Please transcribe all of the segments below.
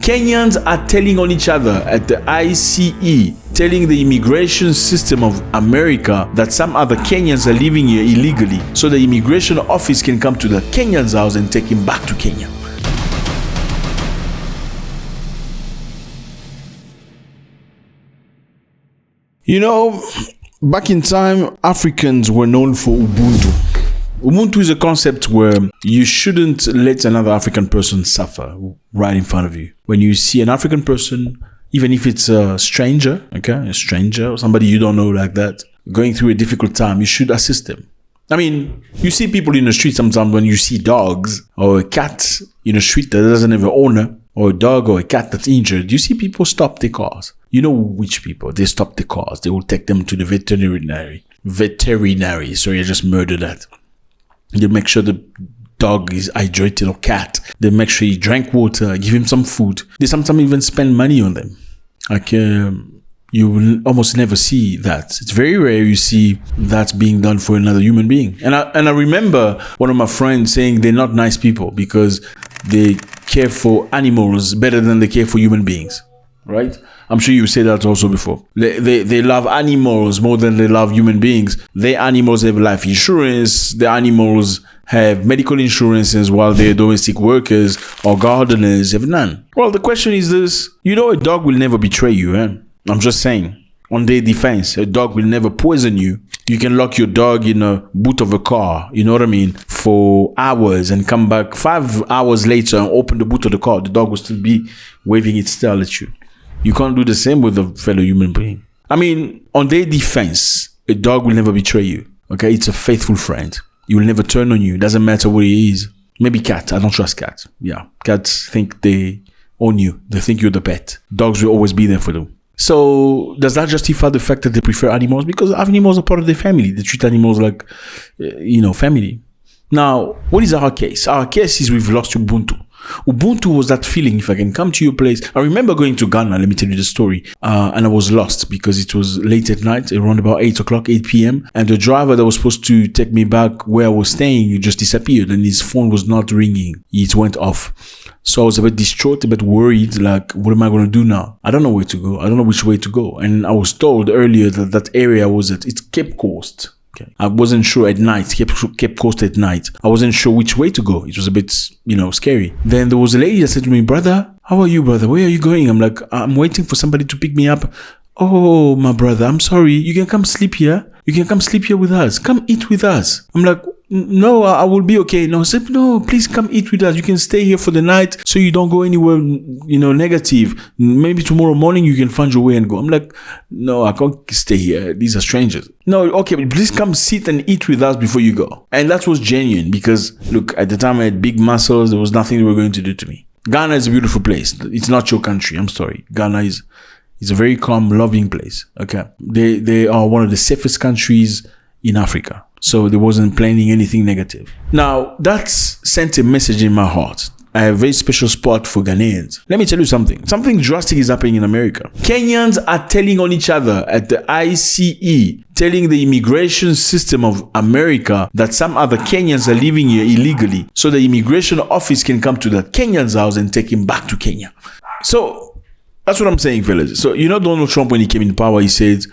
Kenyans are telling on each other at the ICE, telling the immigration system of America that some other Kenyans are living here illegally, so the immigration office can come to the Kenyan's house and take him back to Kenya. You know, back in time, Africans were known for Ubuntu. Ubuntu is a concept where you shouldn't let another African person suffer right in front of you. When you see an African person, even if it's a stranger, a stranger or somebody you don't know like that, going through a difficult time, you should assist them. I mean, you see people in the street sometimes when you see dogs or a cat in the street that doesn't have an owner, or a dog or a cat that's injured, you see people stop their cars. You know which people, they stop the cars. They will take them to the veterinary. Sorry, I just murdered that. They make sure the dog is hydrated or cat. They make sure he drank water, give him some food. They sometimes even spend money on them. Like, you will almost never see that. It's very rare you see that being done for another human being. And I remember one of my friends saying they're not nice people because they care for animals better than they care for human beings, right? I'm sure you said that also before. They love animals more than they love human beings. Their animals have life insurance. Their animals have medical insurances, while their domestic workers or gardeners have none. Well, the question is this. You know, a dog will never betray you, eh? I'm just saying. On their defense, a dog will never poison you. You can lock your dog in a boot of a car, you know what I mean, for hours and come back 5 hours later and open the boot of the car. The dog will still be waving its tail at you. You can't do the same with a fellow human being. I mean, on their defense, a dog will never betray you. Okay, it's a faithful friend. He will never turn on you. Doesn't matter what he is. Maybe cat. I don't trust cats. Yeah, cats think they own you. They think you're the pet. Dogs will always be there for them. So does that justify the fact that they prefer animals? Because animals are part of their family. They treat animals like, family. Now, what is our case? Our case is we've lost Ubuntu. Ubuntu was that feeling, if I can come to your place. I remember going to Ghana, let me tell you the story, and I was lost because it was late at night, around about 8 p.m. And the driver that was supposed to take me back where I was staying just disappeared, and his phone was not ringing. It went off. So I was a bit distraught, a bit worried, like, what am I going to do now? I don't know where to go. I don't know which way to go. And I was told earlier that that area was it's Cape Coast. Okay. I wasn't sure at night, Cape Coast at night. I wasn't sure which way to go. It was a bit, scary. Then there was a lady that said to me, brother, how are you, brother? Where are you going? I'm like, I'm waiting for somebody to pick me up. Oh, my brother, I'm sorry. You can come sleep here. You can come sleep here with us. Come eat with us. I'm like, no, I will be okay. No, I said, no, please come eat with us. You can stay here for the night so you don't go anywhere, negative. Maybe tomorrow morning you can find your way and go. I'm like, no, I can't stay here. These are strangers. No, okay, but please come sit and eat with us before you go. And that was genuine because, look, at the time I had big muscles. There was nothing they were going to do to me. Ghana is a beautiful place. It's not your country. I'm sorry. Ghana is a very calm, loving place. Okay. They are one of the safest countries in Africa. So they wasn't planning anything negative. Now, that's sent a message in my heart. I have a very special spot for Ghanaians. Let me tell you something. Something drastic is happening in America. Kenyans are telling on each other at the ICE, telling the immigration system of America that some other Kenyans are living here illegally, so the immigration office can come to the Kenyan's house and take him back to Kenya. So that's what I'm saying, fellas. So, Donald Trump, when he came in power, he said,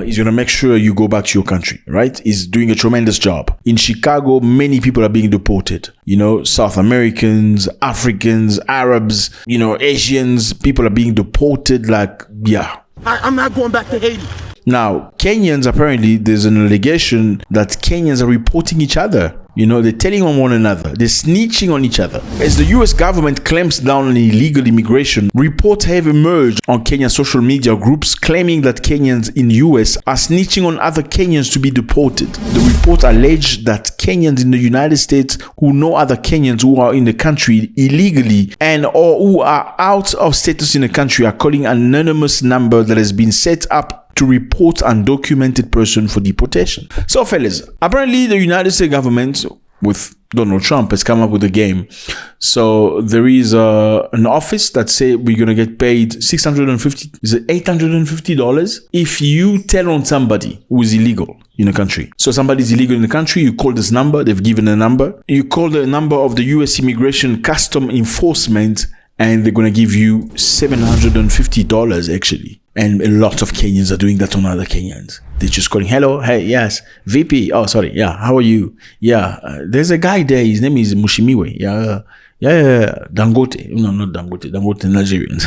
he's going to make sure you go back to your country, right? He's doing a tremendous job. In Chicago, many people are being deported. South Americans, Africans, Arabs, Asians, people are being deported I'm not going back to Haiti. Now, Kenyans, apparently, there's an allegation that Kenyans are reporting each other. They're telling on one another. They're snitching on each other. As the US government clamps down on illegal immigration, reports have emerged on Kenyan social media groups claiming that Kenyans in the US are snitching on other Kenyans to be deported. The report alleged that Kenyans in the United States who know other Kenyans who are in the country illegally and or who are out of status in the country are calling an anonymous number that has been set up to report undocumented person for deportation. So, fellas, apparently the United States government with Donald Trump has come up with a game. So there is an office that say we're going to get paid $850 if you tell on somebody who is illegal in the country. So somebody's illegal in the country, you call this number, they've given a number. You call the number of the US Immigration Custom Enforcement and they're going to give you $750 actually. And a lot of Kenyans are doing that on other Kenyans. They're just calling, hello, hey, yes, VP. Oh, sorry. Yeah, how are you? Yeah, there's a guy there. His name is Mushimiwe. Yeah, Dangote. No, not Dangote. Dangote Nigerians.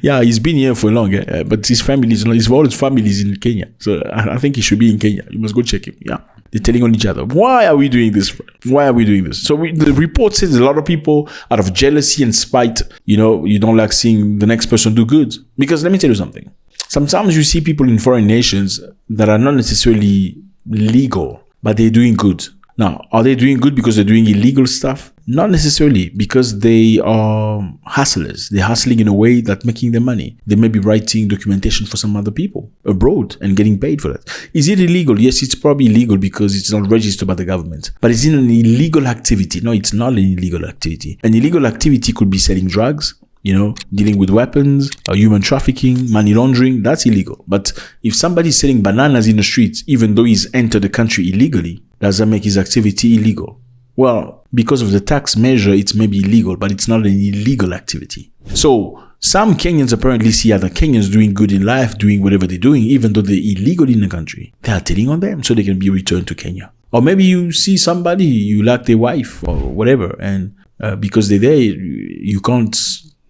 Yeah, he's been here for long, but his family is not. His all his family is in Kenya, so I think he should be in Kenya. You must go check him. Yeah, they're telling on each other. Why are we doing this? Why are we doing this? So the report says a lot of people, out of jealousy and spite, you don't like seeing the next person do good. Because let me tell you something. Sometimes you see people in foreign nations that are not necessarily legal, but they're doing good. Now, are they doing good because they're doing illegal stuff? Not necessarily, because they are hustlers. They're hustling in a way that's making them money. They may be writing documentation for some other people abroad and getting paid for that. Is it illegal? Yes, it's probably illegal because it's not registered by the government. But is it an illegal activity? No, it's not an illegal activity. An illegal activity could be selling drugs, dealing with weapons, human trafficking, money laundering. That's illegal. But if somebody's selling bananas in the streets, even though he's entered the country illegally, does that make his activity illegal? Well, because of the tax measure, it's maybe illegal, but it's not an illegal activity. So some Kenyans apparently see other Kenyans doing good in life, doing whatever they're doing, even though they're illegal in the country. They are telling on them so they can be returned to Kenya. Or maybe you see somebody, you like their wife or whatever, and because they're there, you can't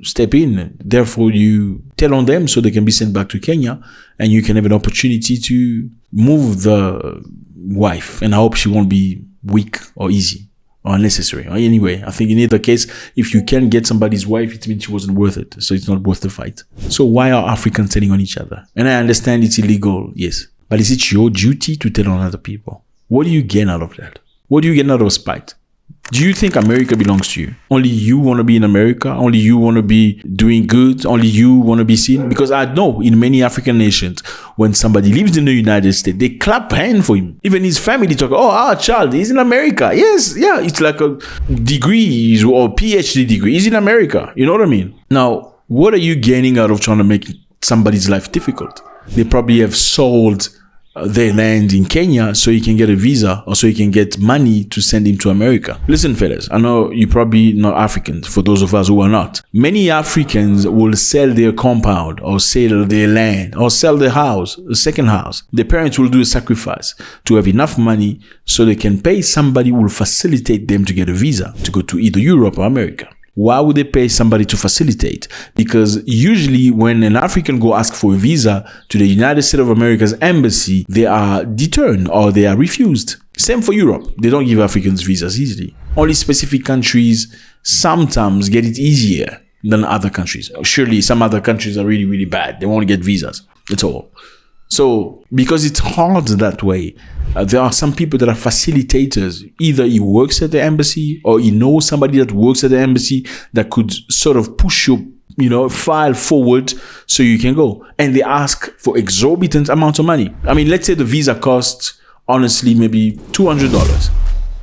step in. Therefore, you tell on them so they can be sent back to Kenya, and you can have an opportunity to move the wife. And I hope she won't be weak or easy or unnecessary. Anyway, I think in either case, if you can get somebody's wife, it means she wasn't worth it. So it's not worth the fight. So why are Africans telling on each other? And I understand it's illegal, yes. But is it your duty to tell on other people? What do you gain out of that? What do you get out of spite? Do you think America belongs to you? Only you want to be in America? Only you want to be doing good? Only you want to be seen? Because I know in many African nations, when somebody lives in the United States, they clap hands for him. Even his family talk, oh, our child is in America. Yes, yeah, it's like a degree or PhD degree. He's in America. You know what I mean? Now, what are you gaining out of trying to make somebody's life difficult? They probably have sold their land in Kenya so you can get a visa or so you can get money to send him to America. Listen, fellas, I know you're probably not Africans, for those of us who are not. Many Africans will sell their compound or sell their land or sell their house, a second house. Their parents will do a sacrifice to have enough money so they can pay somebody who will facilitate them to get a visa to go to either Europe or America. Why would they pay somebody to facilitate? Because usually when an African go ask for a visa to the United States of America's embassy, they are deterred or they are refused. Same for Europe. They don't give Africans visas easily. Only specific countries sometimes get it easier than other countries. Surely some other countries are really, really bad. They won't get visas at all. So, because it's hard that way, there are some people that are facilitators. Either he works at the embassy or he knows somebody that works at the embassy that could sort of push your file forward so you can go. And they ask for exorbitant amounts of money. I mean, let's say the visa costs, honestly, maybe $200.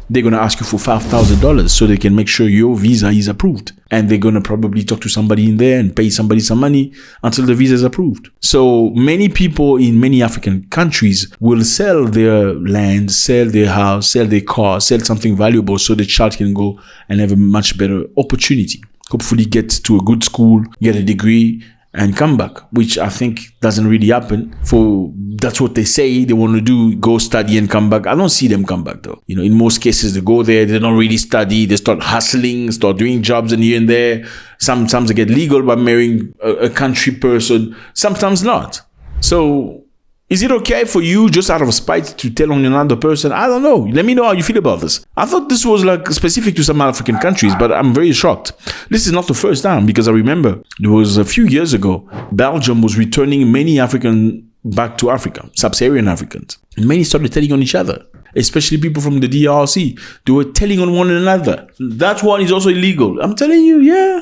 They're going to ask you for $5,000 so they can make sure your visa is approved. And they're going to probably talk to somebody in there and pay somebody some money until the visa is approved. So many people in many African countries will sell their land, sell their house, sell their car, sell something valuable so the child can go and have a much better opportunity. Hopefully get to a good school, get a degree, and come back, which I think doesn't really happen. That's what they say they want to do, go study and come back. I don't see them come back though. In most cases they go there, they don't really study, they start hustling, start doing jobs and here and there. Sometimes they get legal by marrying a country person, sometimes not. So is it okay for you just out of spite to tell on another person? I don't know. Let me know how you feel about this. I thought this was like specific to some African countries, but I'm very shocked. This is not the first time, because I remember there was a few years ago, Belgium was returning many Africans back to Africa, sub-Saharan Africans. And many started telling on each other, especially people from the DRC. They were telling on one another. That one is also illegal. I'm telling you, yeah.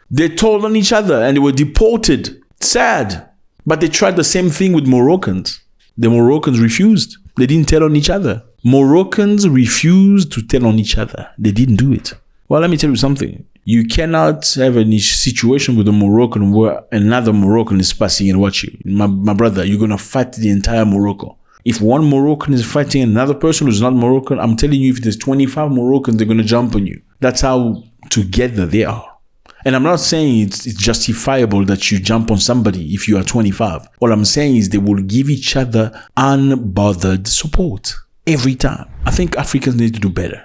They told on each other and they were deported. Sad. But they tried the same thing with Moroccans. The Moroccans refused. They didn't tell on each other. Moroccans refused to tell on each other. They didn't do it. Well, let me tell you something. You cannot have a situation with a Moroccan where another Moroccan is passing and watch you. My brother, you're going to fight the entire Morocco. If one Moroccan is fighting another person who's not Moroccan, I'm telling you, if there's 25 Moroccans, they're going to jump on you. That's how together they are. And I'm not saying it's justifiable that you jump on somebody if you are 25. All I'm saying is they will give each other unbothered support every time. I think Africans need to do better,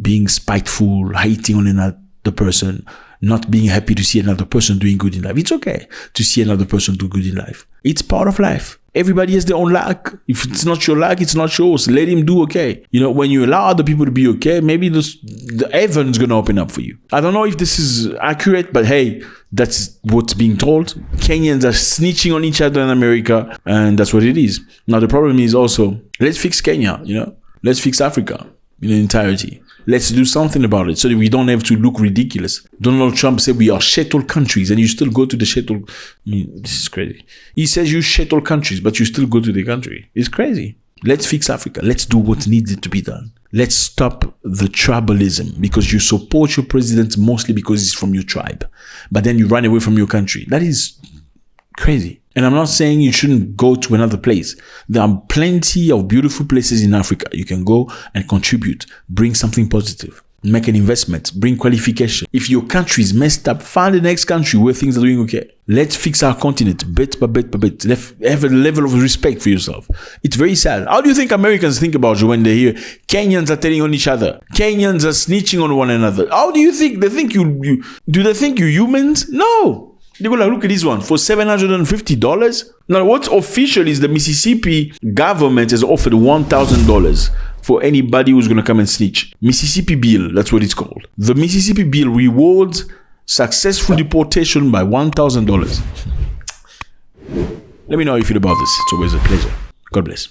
being spiteful, hating on another person, not being happy to see another person doing good in life. It's okay to see another person do good in life. It's part of life. Everybody has their own luck. If it's not your luck, it's not yours. Let him do okay. When you allow other people to be okay, maybe the heaven's going to open up for you. I don't know if this is accurate, but hey, that's what's being told. Kenyans are snitching on each other in America, and that's what it is. Now, the problem is also, let's fix Kenya, Let's fix Africa in entirety. Let's do something about it so that we don't have to look ridiculous. Donald Trump said we are shuttle countries and you still go to the shuttle. This is crazy. He says you shuttle countries, but you still go to the country. It's crazy. Let's fix Africa. Let's do what needed to be done. Let's stop the tribalism, because you support your president mostly because he's from your tribe, but then you run away from your country. That is crazy. And I'm not saying you shouldn't go to another place. There are plenty of beautiful places in Africa. You can go and contribute, bring something positive, make an investment, bring qualification. If your country is messed up, find the next country where things are doing okay. Let's fix our continent bit by bit by bit. Have a level of respect for yourself. It's very sad. How do you think Americans think about you when they hear Kenyans are telling on each other? Kenyans are snitching on one another. How do you think? Do they think you're humans? No. They go like, look at this one for $750. Now, what's official is the Mississippi government has offered $1,000 for anybody who's going to come and snitch. Mississippi bill, that's what it's called. The Mississippi bill rewards successful deportation by $1,000. Let me know how you feel about this. It's always a pleasure. God bless.